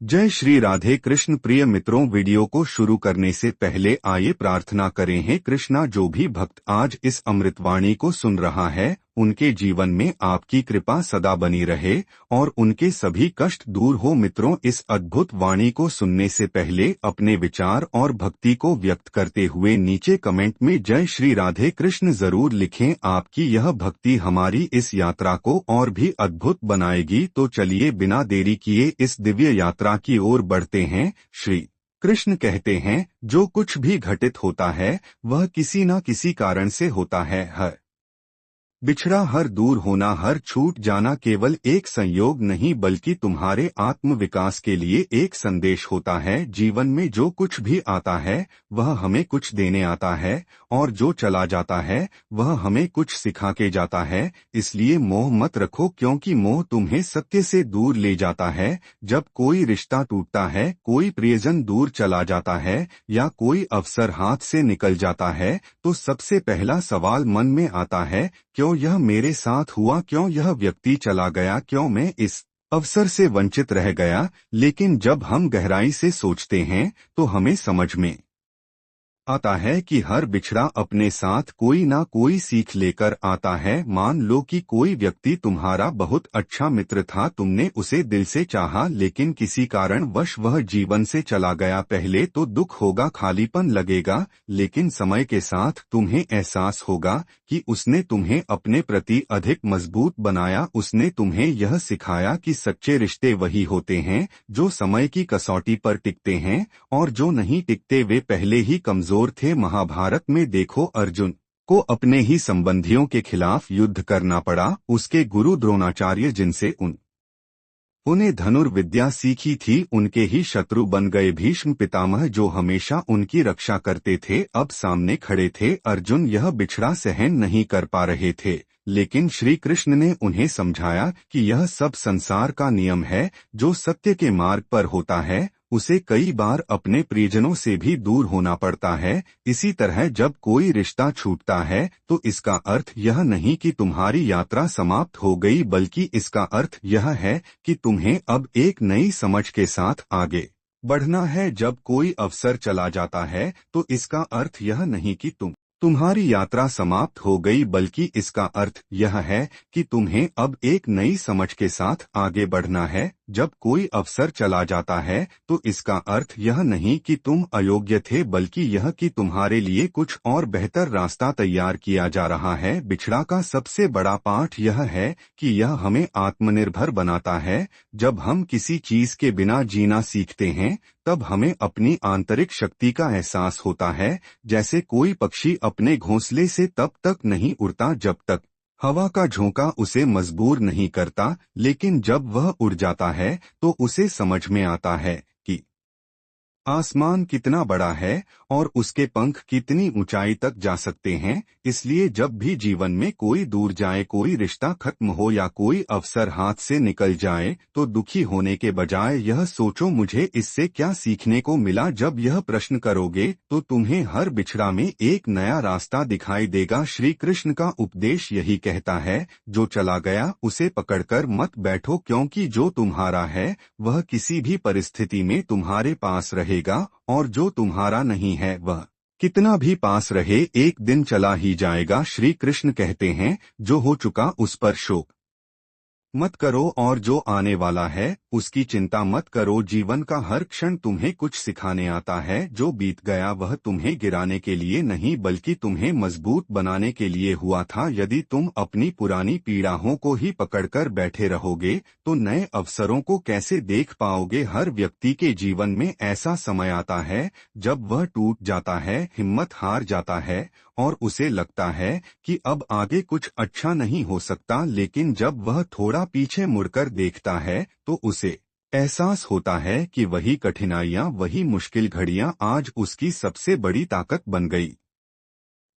जय श्री राधे कृष्ण। प्रिय मित्रों, वीडियो को शुरू करने से पहले आइए प्रार्थना करें। हे कृष्णा, जो भी भक्त आज इस अमृतवाणी को सुन रहा है उनके जीवन में आपकी कृपा सदा बनी रहे और उनके सभी कष्ट दूर हो। मित्रों, इस अद्भुत वाणी को सुनने से पहले अपने विचार और भक्ति को व्यक्त करते हुए नीचे कमेंट में जय श्री राधे कृष्ण जरूर लिखें। आपकी यह भक्ति हमारी इस यात्रा को और भी अद्भुत बनाएगी। तो चलिए बिना देरी किए इस दिव्य यात्रा की ओर बढ़ते हैं। श्री कृष्ण कहते हैं, जो कुछ भी घटित होता है वह किसी न किसी कारण से होता है। हर बिछड़ा, हर दूर होना, हर छूट जाना केवल एक संयोग नहीं बल्कि तुम्हारे आत्म विकास के लिए एक संदेश होता है। जीवन में जो कुछ भी आता है वह हमें कुछ देने आता है और जो चला जाता है वह हमें कुछ सिखा के जाता है। इसलिए मोह मत रखो, क्योंकि मोह तुम्हें सत्य से दूर ले जाता है। जब कोई रिश्ता टूटता है, कोई प्रियजन दूर चला जाता है या कोई अवसर हाथ से निकल जाता है तो सबसे पहला सवाल मन में आता है, क्यों यह मेरे साथ हुआ, क्यों यह व्यक्ति चला गया, क्यों मैं इस अवसर से वंचित रह गया। लेकिन जब हम गहराई से सोचते हैं तो हमें समझ में आता है कि हर बिछड़ा अपने साथ कोई ना कोई सीख लेकर आता है। मान लो कि कोई व्यक्ति तुम्हारा बहुत अच्छा मित्र था, तुमने उसे दिल से चाहा, लेकिन किसी कारणवश वह जीवन से चला गया। पहले तो दुख होगा, खालीपन लगेगा, लेकिन समय के साथ तुम्हें एहसास होगा कि उसने तुम्हें अपने प्रति अधिक मजबूत बनाया। उसने तुम्हें यह सिखाया कि सच्चे रिश्ते वही होते हैं जो समय की कसौटी पर टिकते हैं और जो नहीं टिकते वे पहले ही कमजोर थे। महाभारत में देखो, अर्जुन को अपने ही संबंधियों के खिलाफ युद्ध करना पड़ा। उसके गुरु द्रोणाचार्य, जिनसे उन्हें धनुर्विद्या सीखी थी, उनके ही शत्रु बन गए भीष्म पितामह, जो हमेशा उनकी रक्षा करते थे, अब सामने खड़े थे। अर्जुन यह बिछड़ा सहन नहीं कर पा रहे थे, लेकिन श्री कृष्ण ने उन्हें समझाया कि यह सब संसार का नियम है। जो सत्य के मार्ग पर होता है उसे कई बार अपने प्रियजनों से भी दूर होना पड़ता है। इसी तरह जब कोई रिश्ता छूटता है तो इसका अर्थ यह नहीं कि तुम्हारी यात्रा समाप्त हो गई, बल्कि इसका अर्थ यह है कि तुम्हें अब एक नई समझ के साथ आगे बढ़ना है। जब कोई अवसर चला जाता है तो इसका अर्थ यह नहीं कि तुम्हारी यात्रा समाप्त हो गई, बल्कि इसका अर्थ यह है कि तुम्हें अब एक नई समझ के साथ आगे बढ़ना है। जब कोई अवसर चला जाता है तो इसका अर्थ यह नहीं कि तुम अयोग्य थे, बल्कि यह कि तुम्हारे लिए कुछ और बेहतर रास्ता तैयार किया जा रहा है। बिछड़ा का सबसे बड़ा पाठ यह है कि यह हमें आत्मनिर्भर बनाता है। जब हम किसी चीज के बिना जीना सीखते हैं तब हमें अपनी आंतरिक शक्ति का एहसास होता है। जैसे कोई पक्षी अपने घोंसले से तब तक नहीं उड़ता जब तक हवा का झोंका उसे मजबूर नहीं करता, लेकिन जब वह उड़ जाता है तो उसे समझ में आता है कि आसमान कितना बड़ा है और उसके पंख कितनी ऊंचाई तक जा सकते हैं। इसलिए जब भी जीवन में कोई दूर जाए, कोई रिश्ता खत्म हो या कोई अवसर हाथ से निकल जाए तो दुखी होने के बजाय यह सोचो, मुझे इससे क्या सीखने को मिला। जब यह प्रश्न करोगे तो तुम्हें हर बिछड़ा में एक नया रास्ता दिखाई देगा। श्री कृष्ण का उपदेश यही कहता है, जो चला गया उसे पकड़कर मत बैठो, क्योंकि जो तुम्हारा है वह किसी भी परिस्थिति में तुम्हारे पास रहेगा और जो तुम्हारा नहीं है वह कितना भी पास रहे एक दिन चला ही जाएगा। श्री कृष्ण कहते हैं, जो हो चुका उस पर शोक मत करो और जो आने वाला है उसकी चिंता मत करो। जीवन का हर क्षण तुम्हें कुछ सिखाने आता है। जो बीत गया वह तुम्हें गिराने के लिए नहीं बल्कि तुम्हें मजबूत बनाने के लिए हुआ था। यदि तुम अपनी पुरानी पीड़ाओं को ही पकड़कर बैठे रहोगे तो नए अवसरों को कैसे देख पाओगे। हर व्यक्ति के जीवन में ऐसा समय आता है जब वह टूट जाता है, हिम्मत हार जाता है और उसे लगता है कि अब आगे कुछ अच्छा नहीं हो सकता। लेकिन जब वह थोड़ा पीछे मुड़कर देखता है तो उसे एहसास होता है कि वही कठिनाइयां, वही मुश्किल घड़ियां आज उसकी सबसे बड़ी ताकत बन गई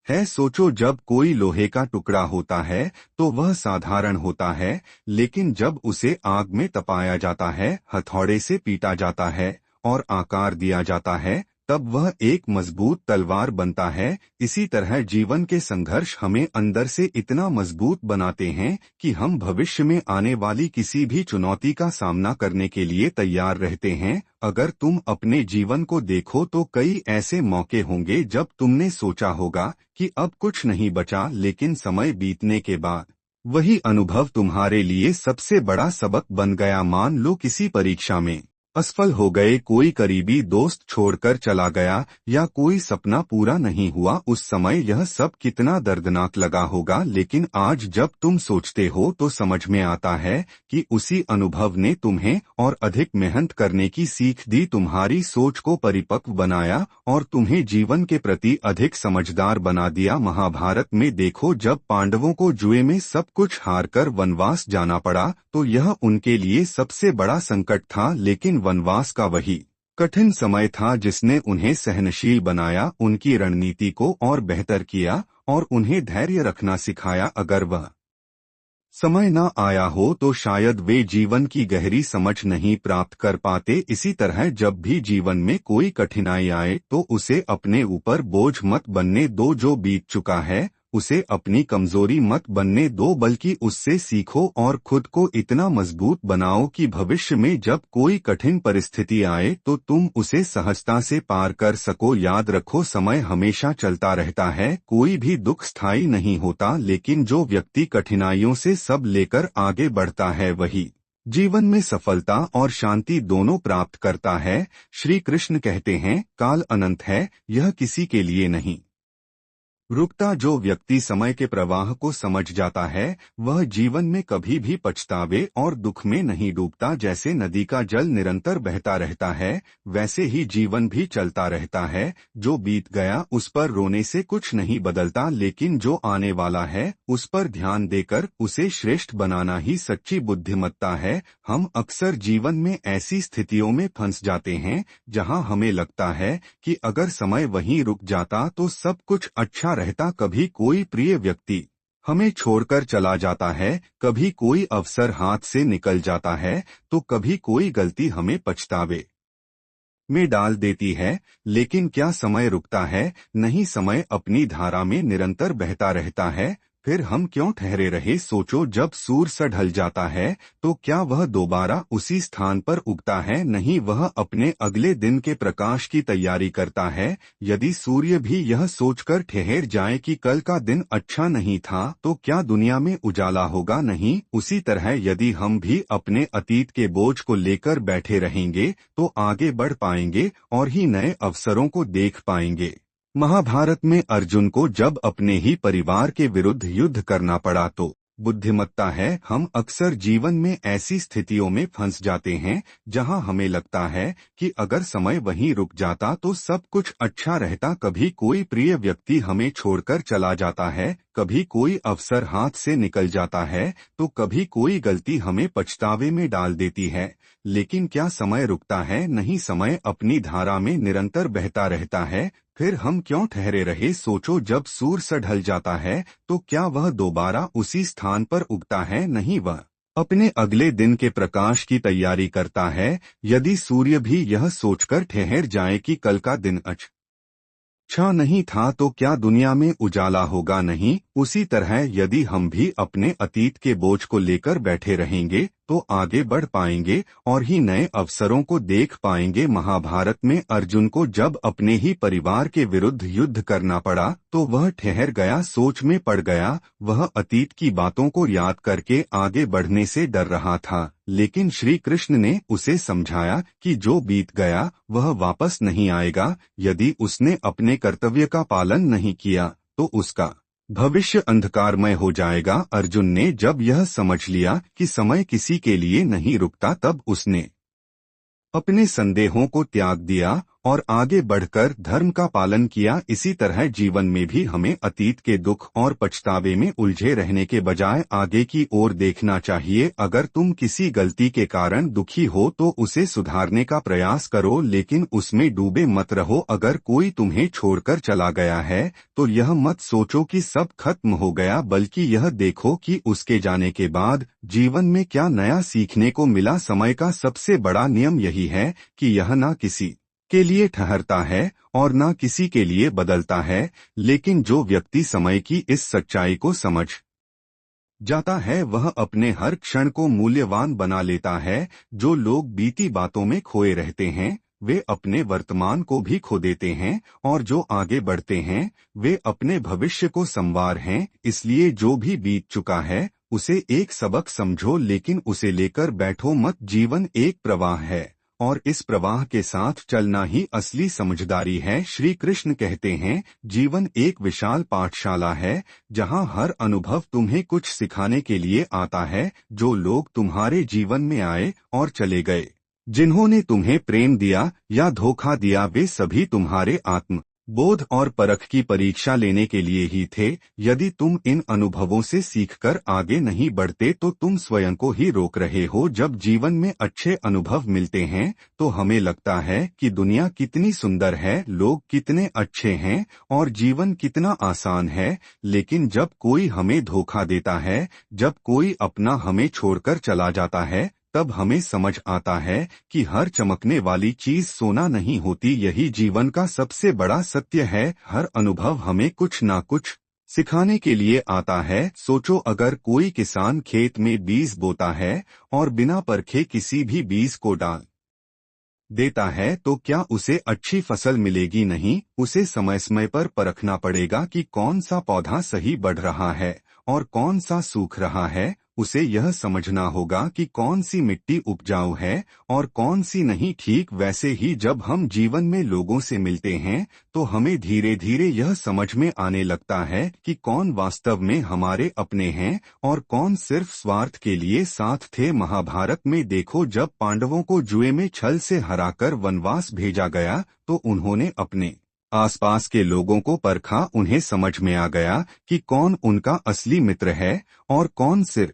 है। सोचो, जब कोई लोहे का टुकड़ा होता है तो वह साधारण होता है, लेकिन जब उसे आग में तपाया जाता है, हथौड़े से पीटा जाता है और आकार दिया जाता है तब वह एक मजबूत तलवार बनता है। इसी तरह जीवन के संघर्ष हमें अंदर से इतना मजबूत बनाते हैं कि हम भविष्य में आने वाली किसी भी चुनौती का सामना करने के लिए तैयार रहते हैं। अगर तुम अपने जीवन को देखो तो कई ऐसे मौके होंगे जब तुमने सोचा होगा कि अब कुछ नहीं बचा, लेकिन समय बीतने के बाद वही अनुभव तुम्हारे लिए सबसे बड़ा सबक बन गया। मान लो किसी परीक्षा में असफल हो गए, कोई करीबी दोस्त छोड़कर चला गया या कोई सपना पूरा नहीं हुआ। उस समय यह सब कितना दर्दनाक लगा होगा, लेकिन आज जब तुम सोचते हो तो समझ में आता है कि उसी अनुभव ने तुम्हें और अधिक मेहनत करने की सीख दी, तुम्हारी सोच को परिपक्व बनाया और तुम्हें जीवन के प्रति अधिक समझदार बना दिया। महाभारत में देखो, जब पांडवों को जुए में सब कुछ हारकर वनवास जाना पड़ा तो यह उनके लिए सबसे बड़ा संकट था, लेकिन वनवास का वही कठिन समय था जिसने उन्हें सहनशील बनाया, उनकी रणनीति को और बेहतर किया और उन्हें धैर्य रखना सिखाया। अगर वह समय न आया हो तो शायद वे जीवन की गहरी समझ नहीं प्राप्त कर पाते। इसी तरह जब भी जीवन में कोई कठिनाई आए तो उसे अपने ऊपर बोझ मत बनने दो। जो बीत चुका है उसे अपनी कमजोरी मत बनने दो, बल्कि उससे सीखो और खुद को इतना मजबूत बनाओ कि भविष्य में जब कोई कठिन परिस्थिति आए तो तुम उसे सहजता से पार कर सको। याद रखो, समय हमेशा चलता रहता है, कोई भी दुख स्थायी नहीं होता, लेकिन जो व्यक्ति कठिनाइयों से सब लेकर आगे बढ़ता है वही जीवन में सफलता और शांति दोनों प्राप्त करता है। श्री कृष्ण कहते हैं, काल अनंत है, यह किसी के लिए नहीं रुकता। जो व्यक्ति समय के प्रवाह को समझ जाता है वह जीवन में कभी भी पछतावे और दुख में नहीं डूबता। जैसे नदी का जल निरंतर बहता रहता है, वैसे ही जीवन भी चलता रहता है। जो बीत गया उस पर रोने से कुछ नहीं बदलता, लेकिन जो आने वाला है उस पर ध्यान देकर उसे श्रेष्ठ बनाना ही सच्ची बुद्धिमत्ता है। हम अक्सर जीवन में ऐसी स्थितियों में फंस जाते हैं जहां हमें लगता है कि अगर समय वहीं रुक जाता तो सब कुछ अच्छा रहता। कभी कोई प्रिय व्यक्ति हमें छोड़कर चला जाता है, कभी कोई अवसर हाथ से निकल जाता है, तो कभी कोई गलती हमें पछतावे में डाल देती है। लेकिन क्या समय रुकता है? नहीं, समय अपनी धारा में निरंतर बहता रहता है। फिर हम क्यों ठहरे रहे? सोचो, जब सूर्य ढल जाता है तो क्या वह दोबारा उसी स्थान पर उगता है? नहीं, वह अपने अगले दिन के प्रकाश की तैयारी करता है। यदि सूर्य भी यह सोचकर ठहर जाए कि कल का दिन अच्छा नहीं था तो क्या दुनिया में उजाला होगा? नहीं। उसी तरह यदि हम भी अपने अतीत के बोझ को लेकर बैठे रहेंगे तो आगे बढ़ पाएंगे और ही नए अवसरों को देख पाएंगे। महाभारत में अर्जुन को जब अपने ही परिवार के विरुद्ध युद्ध करना पड़ा तो बुद्धिमत्ता है। हम अक्सर जीवन में ऐसी स्थितियों में फंस जाते हैं जहां हमें लगता है कि अगर समय वहीं रुक जाता तो सब कुछ अच्छा रहता। कभी कोई प्रिय व्यक्ति हमें छोड़कर चला जाता है, कभी कोई अवसर हाथ से निकल जाता है, तो कभी कोई गलती हमें पछतावे में डाल देती है। लेकिन क्या समय रुकता है? नहीं, समय अपनी धारा में निरंतर बहता रहता है। फिर हम क्यों ठहरे रहे? सोचो, जब सूर्य ढल जाता है तो क्या वह दोबारा उसी स्थान पर उगता है? नहीं, वह अपने अगले दिन के प्रकाश की तैयारी करता है। यदि सूर्य भी यह सोचकर ठहर जाए कि कल का दिन अच्छा नहीं था तो क्या दुनिया में उजाला होगा? नहीं। उसी तरह यदि हम भी अपने अतीत के बोझ को लेकर बैठे रहेंगे तो आगे बढ़ पाएंगे और ही नए अवसरों को देख पाएंगे। महाभारत में अर्जुन को जब अपने ही परिवार के विरुद्ध युद्ध करना पड़ा तो वह ठहर गया, सोच में पड़ गया। वह अतीत की बातों को याद करके आगे बढ़ने से डर रहा था, लेकिन श्री कृष्ण ने उसे समझाया कि जो बीत गया वह वापस नहीं आएगा। यदि उसने अपने कर्तव्य का पालन नहीं किया तो उसका भविष्य अंधकारमय हो जाएगा। अर्जुन ने जब यह समझ लिया कि समय किसी के लिए नहीं रुकता, तब उसने अपने संदेहों को त्याग दिया और आगे बढ़कर धर्म का पालन किया। इसी तरह जीवन में भी हमें अतीत के दुख और पछतावे में उलझे रहने के बजाय आगे की ओर देखना चाहिए। अगर तुम किसी गलती के कारण दुखी हो तो उसे सुधारने का प्रयास करो, लेकिन उसमें डूबे मत रहो। अगर कोई तुम्हें छोड़कर चला गया है तो यह मत सोचो कि सब खत्म हो गया, बल्कि यह देखो कि उसके जाने के बाद जीवन में क्या नया सीखने को मिला। समय का सबसे बड़ा नियम यही है कि यह न किसी के लिए ठहरता है और न किसी के लिए बदलता है। लेकिन जो व्यक्ति समय की इस सच्चाई को समझ जाता है वह अपने हर क्षण को मूल्यवान बना लेता है। जो लोग बीती बातों में खोए रहते हैं वे अपने वर्तमान को भी खो देते हैं, और जो आगे बढ़ते हैं वे अपने भविष्य को संवार हैं। इसलिए जो भी बीत चुका है उसे एक सबक समझो, लेकिन उसे लेकर बैठो मत। जीवन एक प्रवाह है और इस प्रवाह के साथ चलना ही असली समझदारी है। श्री कृष्ण कहते हैं, जीवन एक विशाल पाठशाला है जहां हर अनुभव तुम्हें कुछ सिखाने के लिए आता है। जो लोग तुम्हारे जीवन में आए और चले गए, जिन्होंने तुम्हें प्रेम दिया या धोखा दिया, वे सभी तुम्हारे आत्म बोध और परख की परीक्षा लेने के लिए ही थे। यदि तुम इन अनुभवों से सीखकर आगे नहीं बढ़ते तो तुम स्वयं को ही रोक रहे हो। जब जीवन में अच्छे अनुभव मिलते हैं तो हमें लगता है कि दुनिया कितनी सुंदर है, लोग कितने अच्छे हैं और जीवन कितना आसान है। लेकिन जब कोई हमें धोखा देता है, जब कोई अपना हमें छोड़कर चला जाता है, तब हमें समझ आता है कि हर चमकने वाली चीज सोना नहीं होती। यही जीवन का सबसे बड़ा सत्य है। हर अनुभव हमें कुछ ना कुछ सिखाने के लिए आता है। सोचो, अगर कोई किसान खेत में बीज बोता है और बिना परखे किसी भी बीज को डाल देता है तो क्या उसे अच्छी फसल मिलेगी? नहीं, उसे समय समय पर परखना पड़ेगा कि कौन सा पौधा सही बढ़ रहा है और कौन सा सूख रहा है। उसे यह समझना होगा कि कौन सी मिट्टी उपजाऊ है और कौन सी नहीं। ठीक वैसे ही जब हम जीवन में लोगों से मिलते हैं तो हमें धीरे धीरे यह समझ में आने लगता है कि कौन वास्तव में हमारे अपने हैं और कौन सिर्फ स्वार्थ के लिए साथ थे। महाभारत में देखो, जब पांडवों को जुए में छल से हराकर वनवास भेजा गया तो उन्होंने अपने आसपास के लोगों को परखा। उन्हें समझ में आ गया कि कौन उनका असली मित्र है और कौन सिर्फ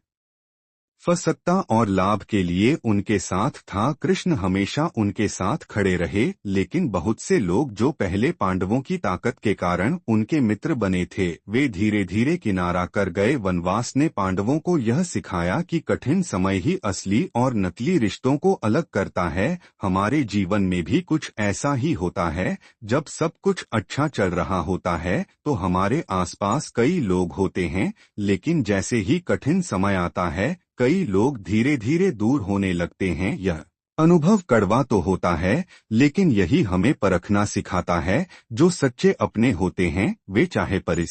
सत्ता और लाभ के लिए उनके साथ था। कृष्ण हमेशा उनके साथ खड़े रहे, लेकिन बहुत से लोग जो पहले पांडवों की ताकत के कारण उनके मित्र बने थे, वे धीरे धीरे किनारा कर गए। वनवास ने पांडवों को यह सिखाया कि कठिन समय ही असली और नकली रिश्तों को अलग करता है। हमारे जीवन में भी कुछ ऐसा ही होता है। जब सब कुछ अच्छा चल रहा होता है तो हमारे आसपास कई लोग होते हैं, लेकिन जैसे ही कठिन समय आता है कई लोग धीरे धीरे दूर होने लगते हैं। यह अनुभव कड़वा तो होता है, लेकिन यही हमें परखना सिखाता है। जो सच्चे अपने होते हैं वे चाहे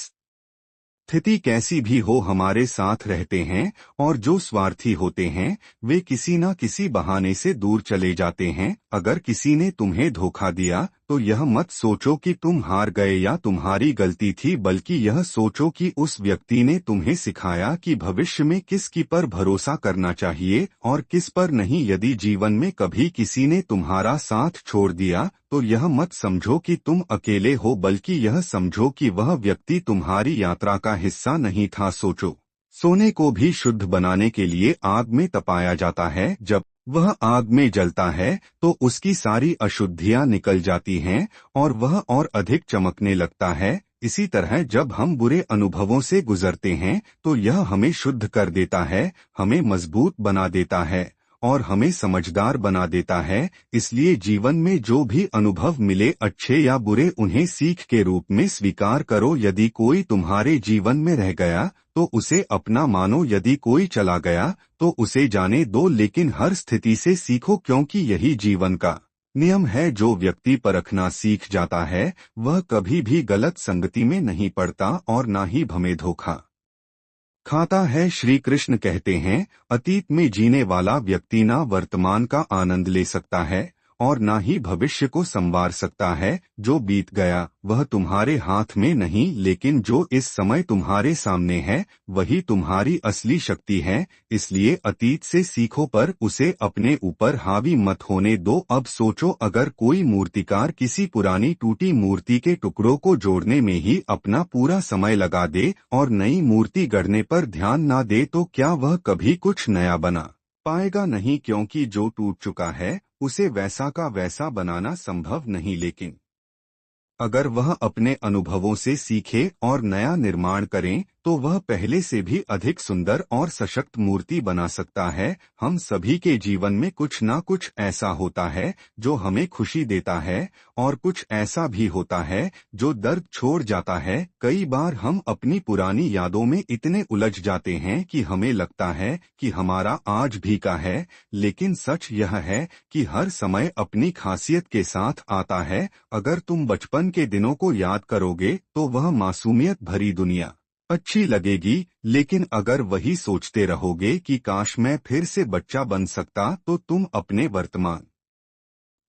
स्थिति कैसी भी हो हमारे साथ रहते हैं, और जो स्वार्थी होते हैं वे किसी न किसी बहाने से दूर चले जाते हैं। अगर किसी ने तुम्हें धोखा दिया तो यह मत सोचो कि तुम हार गए या तुम्हारी गलती थी, बल्कि यह सोचो कि उस व्यक्ति ने तुम्हें सिखाया कि भविष्य में किसकी पर भरोसा करना चाहिए और किस पर नहीं। यदि जीवन में कभी किसी ने तुम्हारा साथ छोड़ दिया तो यह मत समझो कि तुम अकेले हो, बल्कि यह समझो कि वह व्यक्ति तुम्हारी यात्रा का हिस्सा नहीं था। सोचो, सोने को भी शुद्ध बनाने के लिए आग में तपाया जाता है। जब वह आग में जलता है तो उसकी सारी अशुद्धियां निकल जाती हैं और वह और अधिक चमकने लगता है। इसी तरह जब हम बुरे अनुभवों से गुजरते हैं तो यह हमें शुद्ध कर देता है, हमें मजबूत बना देता है और हमें समझदार बना देता है। इसलिए जीवन में जो भी अनुभव मिले, अच्छे या बुरे, उन्हें सीख के रूप में स्वीकार करो। यदि कोई तुम्हारे जीवन में रह गया तो उसे अपना मानो, यदि कोई चला गया तो उसे जाने दो, लेकिन हर स्थिति से सीखो, क्योंकि यही जीवन का नियम है। जो व्यक्ति परखना सीख जाता है वह कभी भी गलत संगति में नहीं पड़ता और ना ही भमें धोखा खाता है। श्री कृष्ण कहते हैं, अतीत में जीने वाला व्यक्ति ना वर्तमान का आनंद ले सकता है और ना ही भविष्य को संवार सकता है। जो बीत गया वह तुम्हारे हाथ में नहीं, लेकिन जो इस समय तुम्हारे सामने है वही तुम्हारी असली शक्ति है। इसलिए अतीत से सीखो पर उसे अपने ऊपर हावी मत होने दो। अब सोचो, अगर कोई मूर्तिकार किसी पुरानी टूटी मूर्ति के टुकड़ों को जोड़ने में ही अपना पूरा समय लगा दे और नई मूर्ति गढ़ने पर ध्यान ना दे तो क्या वह कभी कुछ नया बना पाएगा? नहीं, क्योंकि जो टूट चुका है उसे वैसा का वैसा बनाना संभव नहीं। लेकिन अगर वह अपने अनुभवों से सीखे और नया निर्माण करें तो वह पहले से भी अधिक सुंदर और सशक्त मूर्ति बना सकता है। हम सभी के जीवन में कुछ ना कुछ ऐसा होता है जो हमें खुशी देता है और कुछ ऐसा भी होता है जो दर्द छोड़ जाता है। कई बार हम अपनी पुरानी यादों में इतने उलझ जाते हैं कि हमें लगता है कि हमारा आज भी का है, लेकिन सच यह है कि हर समय अपनी खासियत के साथ आता है। अगर तुम बचपन के दिनों को याद करोगे तो वह मासूमियत भरी दुनिया अच्छी लगेगी, लेकिन अगर वही सोचते रहोगे कि काश मैं फिर से बच्चा बन सकता, तो तुम अपने वर्तमान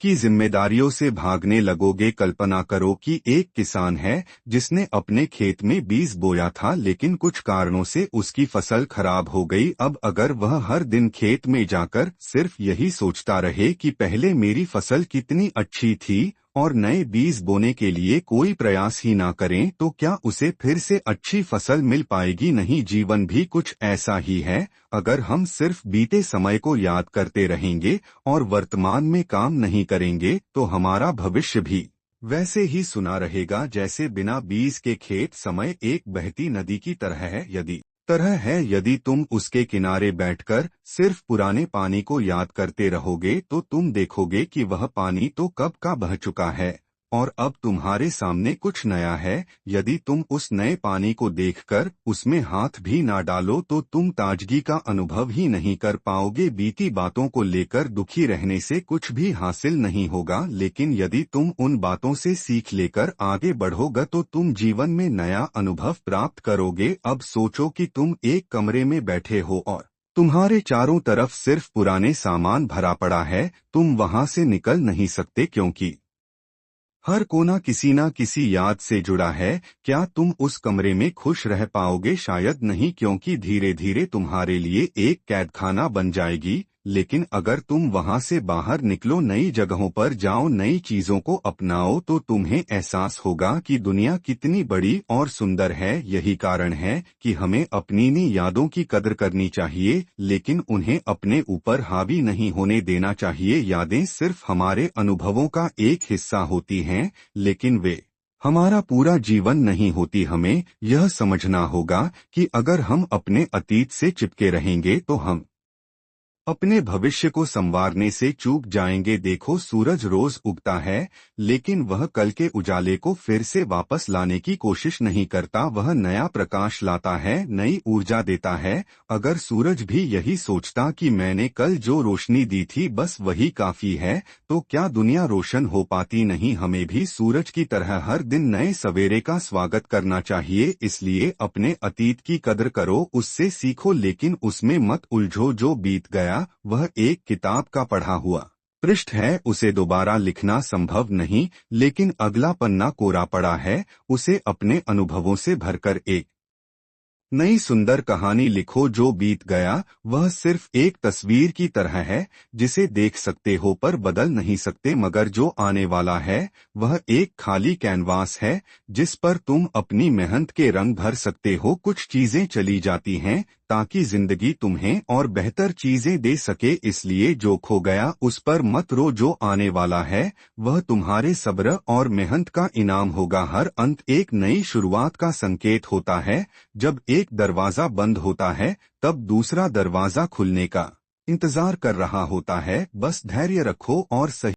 की जिम्मेदारियों से भागने लगोगे। कल्पना करो कि एक किसान है जिसने अपने खेत में बीज बोया था, लेकिन कुछ कारणों से उसकी फसल खराब हो गई। अब अगर वह हर दिन खेत में जाकर सिर्फ यही सोचता रहे कि पहले मेरी फसल कितनी अच्छी थी और नए बीज बोने के लिए कोई प्रयास ही ना करें, तो क्या उसे फिर से अच्छी फसल मिल पाएगी? नहीं, जीवन भी कुछ ऐसा ही है। अगर हम सिर्फ बीते समय को याद करते रहेंगे और वर्तमान में काम नहीं करेंगे, तो हमारा भविष्य भी वैसे ही सुना रहेगा जैसे बिना बीज के खेत। समय एक बहती नदी की तरह है। यदि तुम उसके किनारे बैठकर सिर्फ पुराने पानी को याद करते रहोगे, तो तुम देखोगे कि वह पानी तो कब का बह चुका है और अब तुम्हारे सामने कुछ नया है। यदि तुम उस नए पानी को देखकर उसमें हाथ भी ना डालो, तो तुम ताजगी का अनुभव ही नहीं कर पाओगे। बीती बातों को लेकर दुखी रहने से कुछ भी हासिल नहीं होगा, लेकिन यदि तुम उन बातों से सीख लेकर आगे बढ़ोगे तो तुम जीवन में नया अनुभव प्राप्त करोगे। अब सोचो कि तुम एक कमरे में बैठे हो और तुम्हारे चारों तरफ सिर्फ पुराने सामान भरा पड़ा है। तुम वहां से निकल नहीं सकते क्योंकि हर कोना किसी ना किसी याद से जुड़ा है। क्या तुम उस कमरे में खुश रह पाओगे? शायद नहीं, क्योंकि धीरे धीरे तुम्हारे लिए एक कैदखाना बन जाएगी। लेकिन अगर तुम वहां से बाहर निकलो, नई जगहों पर जाओ, नई चीजों को अपनाओ, तो तुम्हें एहसास होगा कि दुनिया कितनी बड़ी और सुंदर है। यही कारण है कि हमें अपनी नी यादों की कदर करनी चाहिए, लेकिन उन्हें अपने ऊपर हावी नहीं होने देना चाहिए। यादें सिर्फ हमारे अनुभवों का एक हिस्सा होती हैं, लेकिन वे हमारा पूरा जीवन नहीं होती। हमें यह समझना होगा कि अगर हम अपने अतीत से चिपके रहेंगे तो हम अपने भविष्य को संवारने से चूक जाएंगे। देखो, सूरज रोज उगता है, लेकिन वह कल के उजाले को फिर से वापस लाने की कोशिश नहीं करता। वह नया प्रकाश लाता है, नई ऊर्जा देता है। अगर सूरज भी यही सोचता कि मैंने कल जो रोशनी दी थी बस वही काफी है, तो क्या दुनिया रोशन हो पाती? नहीं, हमें भी सूरज की तरह हर दिन नए सवेरे का स्वागत करना चाहिए। इसलिए अपने अतीत की कदर करो, उससे सीखो, लेकिन उसमें मत उलझो। जो बीत गया वह एक किताब का पढ़ा हुआ पृष्ठ है, उसे दोबारा लिखना संभव नहीं, लेकिन अगला पन्ना कोरा पड़ा है, उसे अपने अनुभवों से भरकर एक नई सुंदर कहानी लिखो। जो बीत गया वह सिर्फ एक तस्वीर की तरह है जिसे देख सकते हो पर बदल नहीं सकते, मगर जो आने वाला है वह एक खाली कैनवास है जिस पर तुम अपनी मेहनत के रंग भर सकते हो। कुछ चीजें चली जाती हैं ताकि जिंदगी तुम्हें और बेहतर चीजें दे सके, इसलिए जो खो गया उस पर मत रो। जो आने वाला है वह तुम्हारे सब्र और मेहनत का इनाम होगा। हर अंत एक नई शुरुआत का संकेत होता है। जब एक दरवाजा बंद होता है तब दूसरा दरवाजा खुलने का इंतजार कर रहा होता है। बस धैर्य रखो और सही